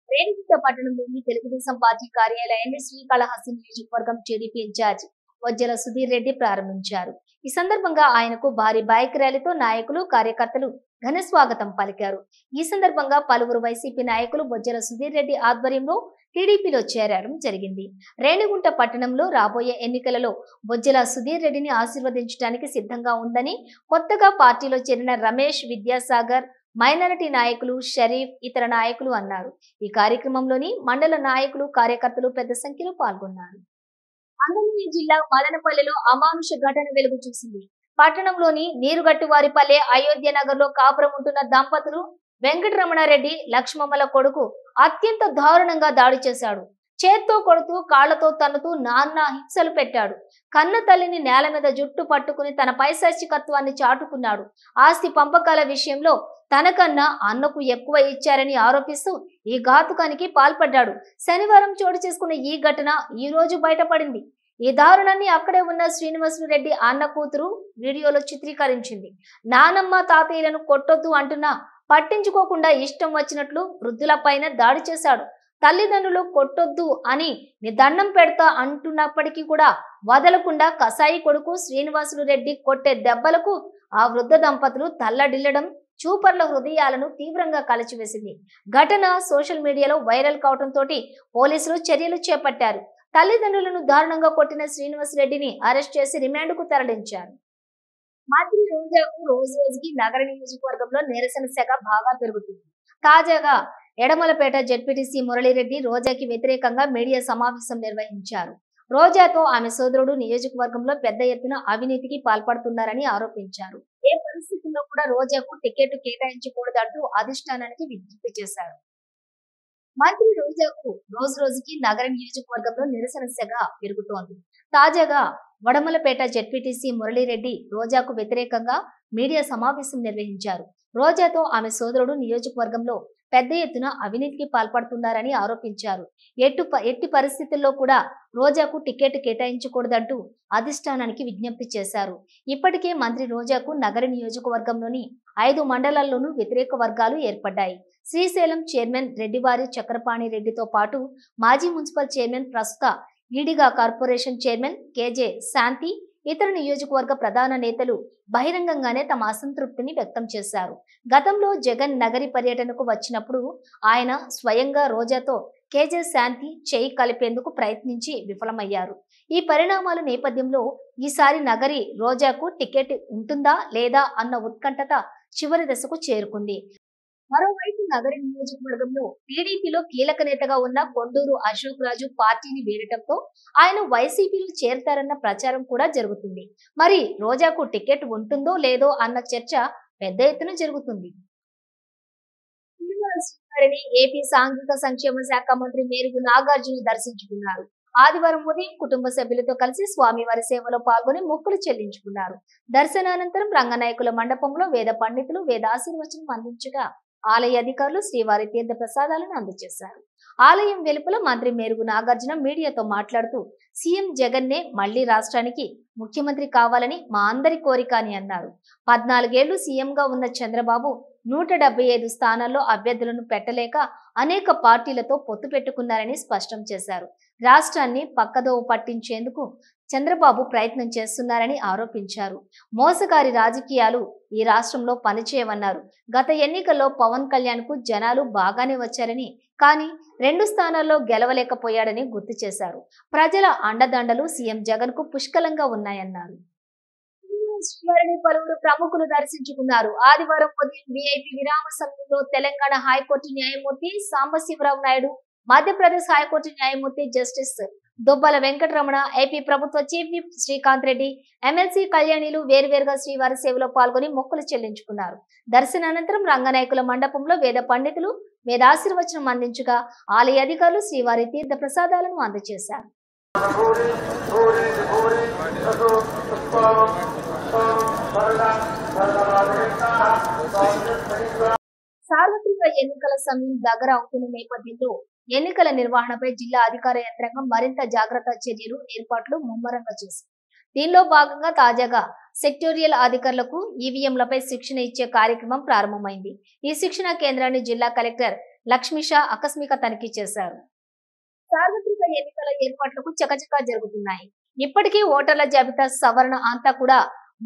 రేణిగుంట పట్టణంలోని తెలుగుదేశం పార్టీ కార్యాలయాన్ని శ్రీకాళహస్తి నియోజకవర్గం టీడీపీ ఇన్ఛార్జ్ వజ్జల సుధీర్ రెడ్డి ప్రారంభించారు. ఈ సందర్భంగా ఆయనకు భారీ బైక్ ర్యాలీతో నాయకులు కార్యకర్తలు ఘన స్వాగతం పలికారు. ఈ సందర్భంగా పలువురు వైసీపీ నాయకులు బొజ్జల సుధీర్ రెడ్డి ఆధ్వర్యంలో టీడీపీలో చేరడం జరిగింది. రేణిగుంట పట్టణంలో రాబోయే ఎన్నికలలో బొజ్జల సుధీర్ రెడ్డిని ఆశీర్వదించడానికి సిద్ధంగా ఉందని కొత్తగా పార్టీలో చేరిన రమేష్, విద్యాసాగర్, మైనారిటీ నాయకులు, షరీఫ్, ఇతర నాయకులు అన్నారు. ఈ కార్యక్రమంలోని మండల నాయకులు, కార్యకర్తలు పెద్ద సంఖ్యలో పాల్గొన్నారు. అన్నమయ్య జిల్లా మదనపల్లెలో అమానుష ఘటన వెలుగు చూసింది. పట్టణంలోని నీరుగట్టువారిపల్లె అయోధ్య నగర్ లో కాపురం ఉంటున్న దంపతులు వెంకటరమణారెడ్డి, లక్ష్మమ్మల కొడుకు అత్యంత దారుణంగా దాడి చేశాడు. చేత్తో కొడుతూ, కాళ్లతో తన్నుతూ నానా హింసలు పెట్టాడు. కన్న తల్లిని నేల మీద జుట్టు పట్టుకుని తన పైశాచికత్వాన్ని చాటుకున్నాడు. ఆస్తి పంపకాల విషయంలో తనకన్నా అన్నకు ఎక్కువ ఇచ్చారని ఆరోపిస్తూ ఈ ఘాతుకానికి పాల్పడ్డాడు. శనివారం చోటు చేసుకున్న ఈ ఘటన ఈ రోజు బయటపడింది. ఈ దారుణాన్ని అక్కడే ఉన్న శ్రీనివాసులు రెడ్డి అన్న కూతురు వీడియోలో చిత్రీకరించింది. నానమ్మ, తాతయ్యలను కొట్టొద్దు అంటున్నా పట్టించుకోకుండా ఇష్టం వచ్చినట్లు వృద్ధులపైన దాడి చేశాడు. తల్లిదండ్రులు కొట్టొద్దు అని నీ దండం పెడతా అంటున్నప్పటికీ కూడా వదలకుండా కసాయి కొడుకు శ్రీనివాసులు రెడ్డి కొట్టే దెబ్బలకు ఆ వృద్ధ దంపతులు తల్లడిల్లడం చూపర్ల హృదయాలను తీవ్రంగా కలిచివేసింది. ఘటన సోషల్ మీడియాలో వైరల్ కావడంతో పోలీసులు చర్యలు చేపట్టారు. తల్లిదండ్రులను దారుణంగా కొట్టిన శ్రీనివాసరెడ్డిని అరెస్ట్ చేసి రిమాండ్కు తరలించారు. మంత్రి రోజాకు రోజు రోజుకి నగర నియోజకవర్గంలో నిరసన శాఖ బాగా పెరుగుతుంది. తాజాగా ఎడమలపేట జెడ్పీటీసీ మురళీరెడ్డి రోజాకి వ్యతిరేకంగా మీడియా సమావేశం నిర్వహించారు. రోజాతో ఆమె సోదరుడు నియోజకవర్గంలో పెద్ద ఎత్తున అవినీతికి పాల్పడుతున్నారని ఆరోపించారు. ఏ పరిస్థితుల్లో కూడా రోజాకు టికెట్ కేటాయించకూడదంటూ అధిష్టానానికి విజ్ఞప్తి చేశారు. మంత్రి రోజాకు రోజు రోజుకి నగర నియోజకవర్గంలో నిరసన సెగ పెరుగుతోంది. తాజాగా వడమలపేట జెడ్పీటీసీ మురళీరెడ్డి రోజాకు వ్యతిరేకంగా మీడియా సమావేశం నిర్వహించారు. రోజాతో ఆమె సోదరుడు నియోజకవర్గంలో పెద్ద ఎత్తున అవినీతికి పాల్పడుతున్నారని ఆరోపించారు. ఎట్టి పరిస్థితుల్లో కూడా రోజాకు టికెట్ కేటాయించకూడదంటూ అధిష్టానానికి విజ్ఞప్తి చేశారు. ఇప్పటికే మంత్రి రోజాకు నగర నియోజకవర్గంలోని 5 మండలాల్లోనూ వ్యతిరేక వర్గాలు ఏర్పడ్డాయి. శ్రీశైలం చైర్మన్ రెడ్డివారి చక్రపాణి రెడ్డితో పాటు మాజీ మున్సిపల్ చైర్మన్, ప్రస్తుత ఈడిగా కార్పొరేషన్ చైర్మన్ కేజే శాంతి, ఇతర నియోజకవర్గ ప్రధాన నేతలు బహిరంగంగానే తమ అసంతృప్తిని వ్యక్తం చేశారు. గతంలో జగన్ నగరి పర్యటనకు వచ్చినప్పుడు ఆయన స్వయంగా రోజాతో కేజే శాంతి చేయి కలిపేందుకు ప్రయత్నించి విఫలమయ్యారు. ఈ పరిణామాల నేపథ్యంలో ఈసారి నగరి రోజాకు టికెట్ ఉంటుందా లేదా అన్న ఉత్కంఠత చివరి దశకు చేరుకుంది. మరోవైపు నగర నియోజకవర్గంలో టీడీపీలో కీలక నేతగా ఉన్న కొండూరు అశోక్ రాజు పార్టీని వీడటంతో ఆయన వైసీపీలో చేరతారన్న ప్రచారం కూడా జరుగుతుంది. మరి రోజాకు టికెట్ ఉంటుందో లేదో అన్న చర్చ పెద్ద ఎత్తున జరుగుతుంది. ఏపీ సాంఘిక సంక్షేమ శాఖ మంత్రి మేరుగు నాగార్జున దర్శించుకున్నారు. ఆదివారం ఉదయం కుటుంబ సభ్యులతో కలిసి స్వామివారి సేవలో పాల్గొని మొక్కులు చెల్లించుకున్నారు. దర్శనానంతరం రంగనాయకుల మండపంలో వేద పండితులు వేదాశీర్వచనం అందించగా ఆలయ అధికారులు శ్రీవారి తీర్థ ప్రసాదాలను అందజేశారు. ఆలయం వెలుపల మంత్రి మేరుగు నాగార్జున మీడియాతో మాట్లాడుతూ సీఎం జగన్నే మళ్లీ రాష్ట్రానికి ముఖ్యమంత్రి కావాలని మా అందరి కోరిక అని అన్నారు. 14 ఏళ్లు సీఎంగా ఉన్న చంద్రబాబు 175 స్థానాల్లో అభ్యర్థులను పెట్టలేక అనేక పార్టీలతో పొత్తు పెట్టుకున్నారని స్పష్టం చేశారు. రాష్ట్రాన్ని పక్కదోవ పట్టించేందుకు చంద్రబాబు ప్రయత్నం చేస్తున్నారని ఆరోపించారు. మోసగారి రాజకీయాలు ఈ రాష్ట్రంలో పనిచేయవన్నారు. గత ఎన్నికల్లో పవన్ కళ్యాణ్ కు జనాలు బాగానే వచ్చారని, కానీ 2 స్థానాల్లో గెలవలేకపోయాడని గుర్తు చేశారు. ప్రజల అండదండలు సీఎం జగన్ కు పుష్కలంగా ఉన్నాయన్నారు. శ్రీవారిని పలువురు ప్రముఖులు దర్శించుకున్నారు. ఆదివారం ఉదయం విఐపి విరామ సమయంలో తెలంగాణ హైకోర్టు న్యాయమూర్తి సాంబశివరావు నాయుడు, మధ్యప్రదేశ్ హైకోర్టు న్యాయమూర్తి జస్టిస్ దుబ్బల వెంకటరమణ, ఏపీ ప్రభుత్వ chief whip Srikanth Reddy, MLC కళ్యాణిలు వేర్వేరుగా శ్రీవారి సేవలో పాల్గొని మొక్కులు చెల్లించుకున్నారు. దర్శనానంతరం రంగనాయకుల మండపంలో వేద పండితులు వేదాశీర్వచనం అందించగా ఆలయ అధికారులు శ్రీవారి తీర్థ ప్రసాదాలను అందజేశారు. సార్వత్రిక ఎన్నికల సమయం దగ్గర అవుతున్న నేపథ్యంలో ఎన్నికల నిర్వహణపై జిల్లా అధికార యంత్రాంగం మరింత జాగ్రత్త చర్యలు, ఏర్పాట్లు ముమ్మరంగా చేసింది. దీనిలో భాగంగా తాజాగా సెక్టోరియల్ అధికారులకు ఈవీఎంలపై శిక్షణ ఇచ్చే కార్యక్రమం ప్రారంభమైంది. ఈ శిక్షణ కేంద్రాన్ని జిల్లా కలెక్టర్ లక్ష్మీషా ఆకస్మిక తనిఖీ చేశారు. సార్వత్రిక ఎన్నికల ఏర్పాట్లకు చకచకా జరుగుతున్నాయి. ఇప్పటికీ ఓటర్ల జాబితా సవరణ అంతా కూడా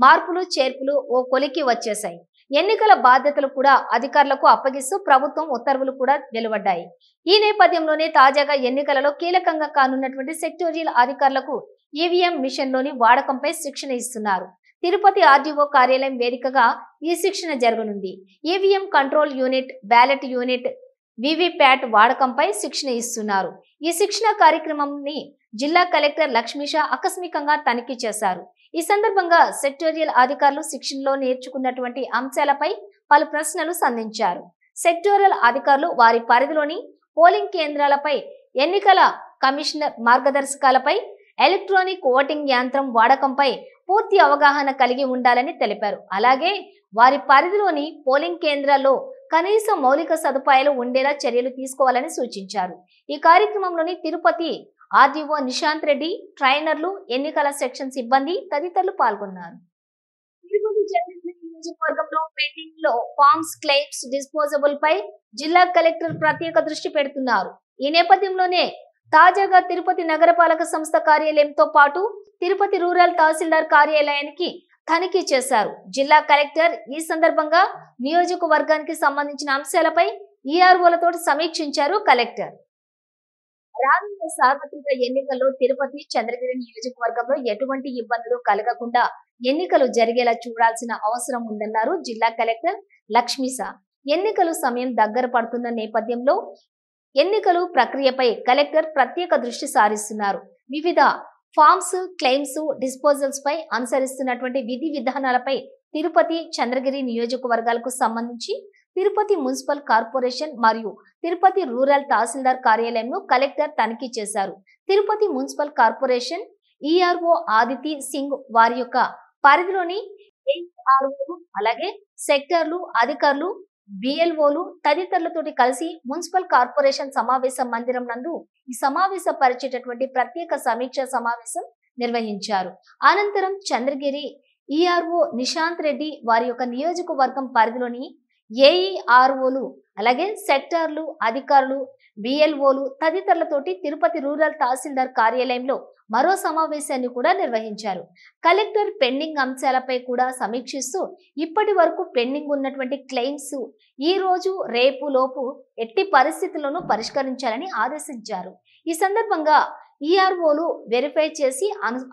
మార్పులు చేర్పులు ఓ కొలికి వచ్చేశాయి. ఎన్నికల బాధ్యతలు కూడా అధికారులకు అప్పగిస్తూ ప్రభుత్వం ఉత్తర్వులు కూడా వెలువడ్డాయి. ఈ నేపథ్యంలోనే తాజాగా ఎన్నికలలో కీలకంగా కానున్నటువంటి సెక్టోరియల్ అధికారులకు ఈవీఎం మిషన్లోని వాడకంపై శిక్షణ ఇస్తున్నారు. తిరుపతి ఆర్డీఓ కార్యాలయం వేదికగా ఈ శిక్షణ జరగనుంది. EVM control unit, ballot unit, VVPAT వాడకంపై శిక్షణ ఇస్తున్నారు. ఈ శిక్షణ కార్యక్రమాన్ని జిల్లా కలెక్టర్ లక్ష్మీషా ఆకస్మికంగా తనిఖీ చేశారు. ఈ సందర్భంగా సెక్టోరియల్ అధికారులు శిక్షణలో నేర్చుకున్నటువంటి అంశాలపై పలు ప్రశ్నలు సంధించారు. సెక్టోరియల్ అధికారులు వారి పరిధిలోని పోలింగ్ కేంద్రాలపై, ఎన్నికల కమిషనర్ మార్గదర్శకాలపై, ఎలక్ట్రానిక్ ఓటింగ్ యంత్రం వాడకంపై పూర్తి అవగాహన కలిగి ఉండాలని తెలిపారు. అలాగే వారి పరిధిలోని పోలింగ్ కేంద్రాల్లో కనీస మౌలిక సదుపాయాలు ఉండేలా చర్యలు తీసుకోవాలని సూచించారు. ఈ కార్యక్రమంలోని తిరుపతి ఆర్డీఓ నిశాంత్ రెడ్డి, ట్రైనర్లు, ఎన్నికల సెక్షన్ సిబ్బంది తదితరులు పాల్గొన్నారు. తిరుపతి నియోజకవర్గంలో పెండింగ్ లో ఫార్మ్స్, క్లెయిమ్స్, డిస్పోజబుల్ పై జిల్లా కలెక్టర్ ప్రత్యేక దృష్టి పెడుతున్నారు. ఈ నేపథ్యంలోనే తాజాగా తిరుపతి నగరపాలక సంస్థ కార్యాలయంతో పాటు తిరుపతి రూరల్ తహసీల్దార్ కార్యాలయానికి తనిఖీ చేశారు. జిల్లా కలెక్టర్ ఈ సందర్భంగా నియోజకవర్గానికి సంబంధించిన అంశాలపై ఈఆర్ఓలతో సమీక్షించారు. కలెక్టర్ రానున్న సార్వత్రిక ఎన్నికల్లో తిరుపతి, చంద్రగిరి నియోజకవర్గంలో ఎటువంటి ఇబ్బందులు కలగకుండా ఎన్నికలు జరిగేలా చూడాల్సిన అవసరం ఉందన్నారు జిల్లా కలెక్టర్ లక్ష్మీసా. ఎన్నికలు సమయం దగ్గర పడుతున్న నేపథ్యంలో ఎన్నికలు ప్రక్రియపై కలెక్టర్ ప్రత్యేక దృష్టి సారిస్తున్నారు. వివిధ ఫార్మ్స్, క్లెయిమ్స్, డిస్పోజల్స్ పై అనుసరిస్తున్నటువంటి విధి విధానాలపై తిరుపతి, చంద్రగిరి నియోజకవర్గాలకు సంబంధించి తిరుపతి మున్సిపల్ కార్పొరేషన్ మరియు తిరుపతి రూరల్ తహసీల్దార్ కార్యాలయంను కలెక్టర్ తనిఖీ చేశారు. Tirupati municipal corporation ERO Aditi Singh వారి యొక్క పరిధిలోని ఏఆర్ఓలు, అలాగే సెక్టర్లు అధికారులు, బిఎల్ఓలు తదితరులతోటి కలిసి మున్సిపల్ కార్పొరేషన్ సమావేశ మందిరం నందు ఈ సమావేశపరిచేటటువంటి ప్రత్యేక సమీక్ష సమావేశం నిర్వహించారు. అనంతరం చంద్రగిరి ఈఆర్ఓ నిశాంత్ రెడ్డి వారి యొక్క నియోజకవర్గం పరిధిలోని ఏఈఆర్ఓలు, అలాగే సెక్టార్లు అధికారులు, బిఎల్ఓలు తదితరులతోటి తిరుపతి రూరల్ తహసీల్దార్ కార్యాలయంలో మరో సమావేశాన్ని కూడా నిర్వహించారు. కలెక్టర్ పెండింగ్ అంశాలపై కూడా సమీక్షిస్తూ ఇప్పటి వరకు పెండింగ్ ఉన్నటువంటి క్లెయిమ్స్ ఈ రోజు రేపు లోపు ఎట్టి పరిస్థితుల్లోనూ పరిష్కరించాలని ఆదేశించారు. ఈ సందర్భంగా ఈఆర్ఓలు వెరిఫై చేసి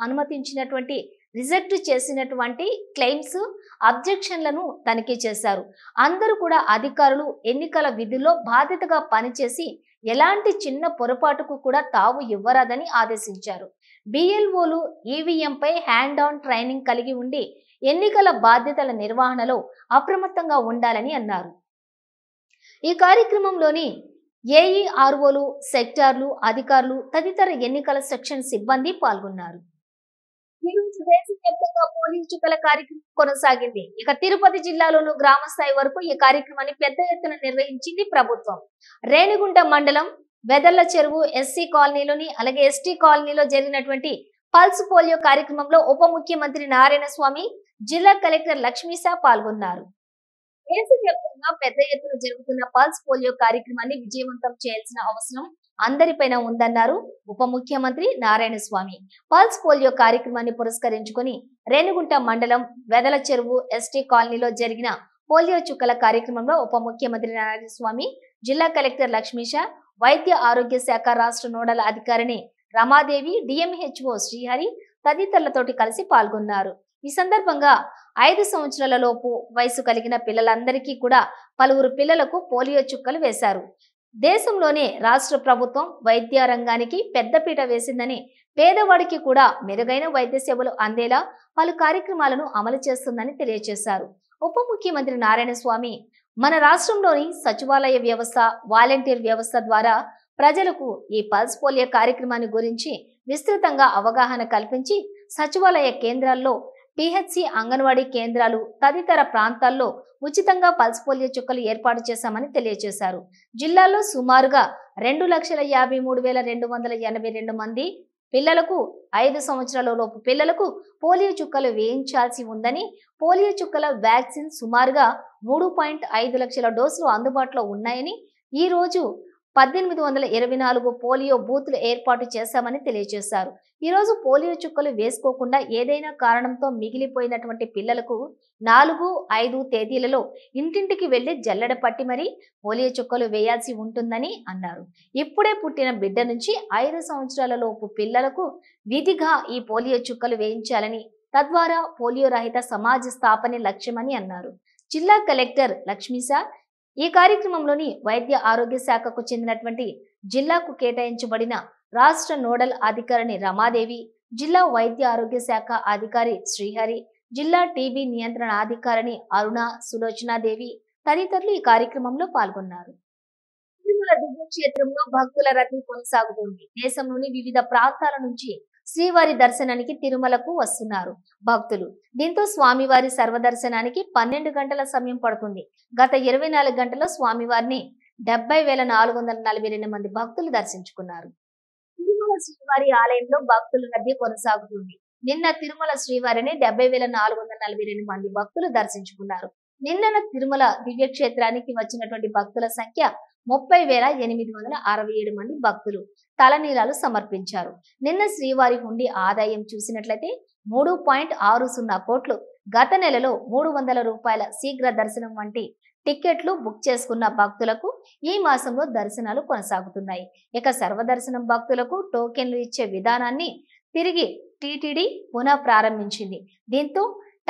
అనుమతించినటువంటి, రిజెక్ట్ చేసినటువంటి క్లెయిమ్స్, అబ్జెక్షన్లను తనిఖీ చేశారు. అందరూ కూడా అధికారులు ఎన్నికల విధుల్లో బాధ్యతగా పనిచేసి ఎలాంటి చిన్న పొరపాటుకు కూడా తావు ఇవ్వరాదని ఆదేశించారు. బిఎల్ఓలు ఈవీఎంపై హ్యాండ్ ఆన్ ట్రైనింగ్ కలిగి ఉండి ఎన్నికల బాధ్యతల నిర్వహణలో అప్రమత్తంగా ఉండాలని అన్నారు. ఈ కార్యక్రమంలోని ఏఈఆర్ఓలు, సెక్టార్లు అధికారులు తదితర ఎన్నికల సెక్షన్ సిబ్బంది పాల్గొన్నారు. దేశవ్యాప్తంగా పోలింగ్ చుక్కల కార్యక్రమం కొనసాగింది. ఇక తిరుపతి జిల్లాలోను గ్రామ స్థాయి వరకు ఈ కార్యక్రమాన్ని పెద్ద ఎత్తున నిర్వహించింది ప్రభుత్వం. రేణిగుంట మండలం వెదర్ల చెరువు ఎస్సీ కాలనీలోని, అలాగే ఎస్టీ కాలనీలో జరిగినటువంటి పల్స్ పోలియో కార్యక్రమంలో ఉప ముఖ్యమంత్రి నారాయణ స్వామి, జిల్లా కలెక్టర్ లక్ష్మీసా పాల్గొన్నారు. దేశవ్యాప్తంగా పెద్ద ఎత్తున జరుగుతున్న పల్స్ పోలియో కార్యక్రమాన్ని విజయవంతం చేయాల్సిన అవసరం అందరిపైన ఉందన్నారు ఉప ముఖ్యమంత్రి నారాయణ స్వామి. పల్స్ పోలియో కార్యక్రమాన్ని పురస్కరించుకొని రేణిగుంట మండలం వెదల చెరువు ఎస్టీ కాలనీలో జరిగిన పోలియో చుక్కల కార్యక్రమంలో ఉప ముఖ్యమంత్రి నారాయణ స్వామి, జిల్లా కలెక్టర్ లక్ష్మీషా, వైద్య ఆరోగ్య శాఖ రాష్ట్ర నోడల్ అధికారిని రమాదేవి, డిఎంహెచ్ఓ శ్రీహరి తదితరులతోటి కలిసి పాల్గొన్నారు. ఈ సందర్భంగా 5 సంవత్సరాల లోపు వయసు కలిగిన పిల్లలందరికీ కూడా పలువురు పిల్లలకు పోలియో చుక్కలు వేశారు. దేశంలోనే రాష్ట్ర ప్రభుత్వం వైద్య రంగానికి పెద్దపీట వేసిందని, పేదవాడికి కూడా మెరుగైన వైద్య సేవలు అందేలా పలు కార్యక్రమాలను అమలు చేస్తుందని తెలియజేశారు. ఉప ముఖ్యమంత్రి నారాయణ స్వామి మన రాష్ట్రంలోని సచివాలయ వ్యవస్థ, వాలంటీర్ వ్యవస్థ ద్వారా ప్రజలకు ఈ పల్స్ పోలియో కార్యక్రమాన్ని గురించి విస్తృతంగా అవగాహన కల్పించి సచివాలయ కేంద్రాల్లో, పిహెచ్సి, అంగన్వాడీ కేంద్రాలు తదితర ప్రాంతాల్లో ఉచితంగా పల్స్ పోలియో చుక్కలు ఏర్పాటు చేశామని తెలియజేశారు. జిల్లాలో సుమారుగా 2,53,282 మంది పిల్లలకు, 5 సంవత్సరాల లోపు పిల్లలకు పోలియో చుక్కలు వేయించాల్సి ఉందని, పోలియో చుక్కల వ్యాక్సిన్ సుమారుగా 3.5 లక్షల డోసులు అందుబాటులో ఉన్నాయని, ఈ రోజు 1824 పోలియో బూత్లు ఏర్పాటు చేశామని తెలియజేశారు. ఈ రోజు పోలియో చుక్కలు వేసుకోకుండా ఏదైనా కారణంతో మిగిలిపోయినటువంటి పిల్లలకు 4, 5 తేదీలలో ఇంటింటికి వెళ్లి జల్లెడ పట్టి మరీ పోలియో చుక్కలు వేయాల్సి ఉంటుందని అన్నారు. ఇప్పుడే పుట్టిన బిడ్డ నుంచి 5 సంవత్సరాల లోపు పిల్లలకు విధిగా ఈ పోలియో చుక్కలు వేయించాలని, తద్వారా పోలియో రహిత సమాజ స్థాపనే లక్ష్యమని అన్నారు. జిల్లా కలెక్టర్ లక్ష్మీశా ఈ కార్యక్రమంలోని వైద్య ఆరోగ్య శాఖకు చెందినటువంటి జిల్లాకు కేటాయించబడిన రాష్ట్ర నోడల్ అధికారిని రమాదేవి, జిల్లా వైద్య ఆరోగ్య శాఖ అధికారి శ్రీహరి, జిల్లా టీబీ నియంత్రణ అధికారిని అరుణ సులోచనాదేవి తదితరులు ఈ కార్యక్రమంలో పాల్గొన్నారు. తిరుమల దివ్యక్షేత్రంలో భక్తుల రద్దీ కొనసాగుతుంది. దేశంలోని వివిధ ప్రాంతాల నుంచి శ్రీవారి దర్శనానికి తిరుమలకు వస్తున్నారు భక్తులు. దీంతో స్వామివారి సర్వదర్శనానికి 12 గంటల సమయం పడుతుంది. గత 24 గంటల్లో స్వామివారిని 70,442 మంది భక్తులు దర్శించుకున్నారు. తిరుమల శ్రీవారి ఆలయంలో భక్తుల రద్దీ కొనసాగుతుంది. నిన్న తిరుమల శ్రీవారిని 70,442 మంది భక్తులు దర్శించుకున్నారు. నిన్న తిరుమల దివ్యక్షేత్రానికి వచ్చినటువంటి భక్తుల సంఖ్య 30,867 మంది భక్తులు తలనీలాలు సమర్పించారు. నిన్న శ్రీవారి హుండీ ఆదాయం చూసినట్లయితే 3.60 కోట్లు. గత నెలలో 300 రూపాయల శీఘ్ర దర్శనం వంటి టికెట్లు బుక్ చేసుకున్న భక్తులకు ఈ మాసంలో దర్శనాలు కొనసాగుతున్నాయి. ఇక సర్వదర్శనం భక్తులకు టోకెన్లు ఇచ్చే విధానాన్ని తిరిగి టీటీడీ పునః ప్రారంభించింది. దీంతో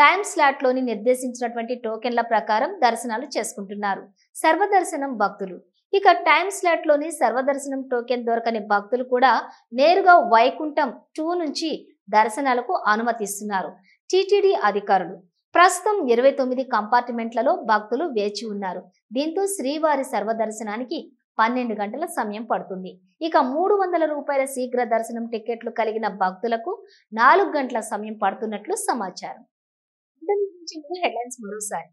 టైం స్లాట్ లోని నిర్దేశించినటువంటి టోకెన్ల ప్రకారం దర్శనాలు చేసుకుంటున్నారు సర్వదర్శనం భక్తులు. ఇక టైం స్లాట్ లోని సర్వదర్శనం టోకెన్ దొరకని భక్తులు కూడా నేరుగా వైకుంఠం 2 నుంచి దర్శనాలకు అనుమతిస్తున్నారు టీటీడీ అధికారులు. ప్రస్తుతం 29 కంపార్ట్మెంట్లలో భక్తులు వేచి ఉన్నారు. దీంతో శ్రీవారి సర్వదర్శనానికి 12 గంటల సమయం పడుతుంది. ఇక 300 రూపాయల శీఘ్ర దర్శనం టికెట్లు కలిగిన భక్తులకు 4 గంటల సమయం పడుతున్నట్లు సమాచారం. మరోసారి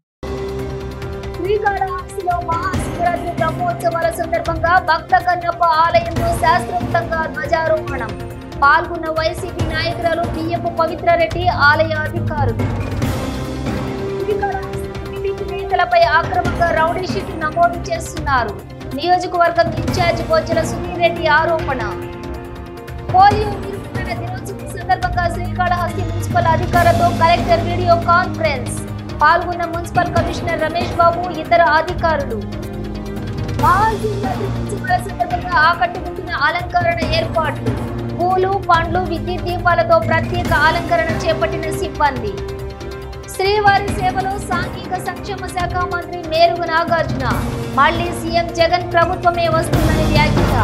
శ్రీకాళహస్తిలో మహాశివరాత్రి బ్రహ్మోత్సవాల సందర్భంగా భక్త కన్నప్ప ఆలయంలో శాస్త్రోక్తంగా ధ్వజారోహణం. పాల్గొన్న వైసీపీ నాయకురాలు బియ్యపు పవిత్రారెడ్డి, ఆలయ అధికారులు. టీడీపీ నేతలపై ఆక్రమంగా రౌడీ షీట్ నమోదు చేస్తున్నారు. నియోజకవర్గం ఇన్ఛార్జ్ బొజ్జల సునీల్ రెడ్డి ఆరోపణ. పోలియో నిర్మూలన దినోత్సవం సందర్భంగా శ్రీకాళహస్తి మున్సిపల్ అధికారులతో కలెక్టర్ వీడియో కాన్ఫరెన్స్. పాల్గొన్న మున్సిపల్ కమిషనర్ రమేష్ బాబు, ఇతర అధికారులు. మహాశివరాత్రి ఉత్సవాల సందర్భంగా ఆకట్టుకుంటున్న అలంకరణ ఏర్పాట్లు. పూలు, పండ్లు, విద్యుత్ దీపాలతో ప్రత్యేక అలంకరణ చేపట్టిన సిబ్బంది. శ్రీవారి సేవలో సాంఘిక సంక్షేమ శాఖ మంత్రి మేరుగు నాగార్జున. మళ్లీ సీఎం జగన్ ప్రభుత్వమే వస్తుందని వ్యాఖ్య.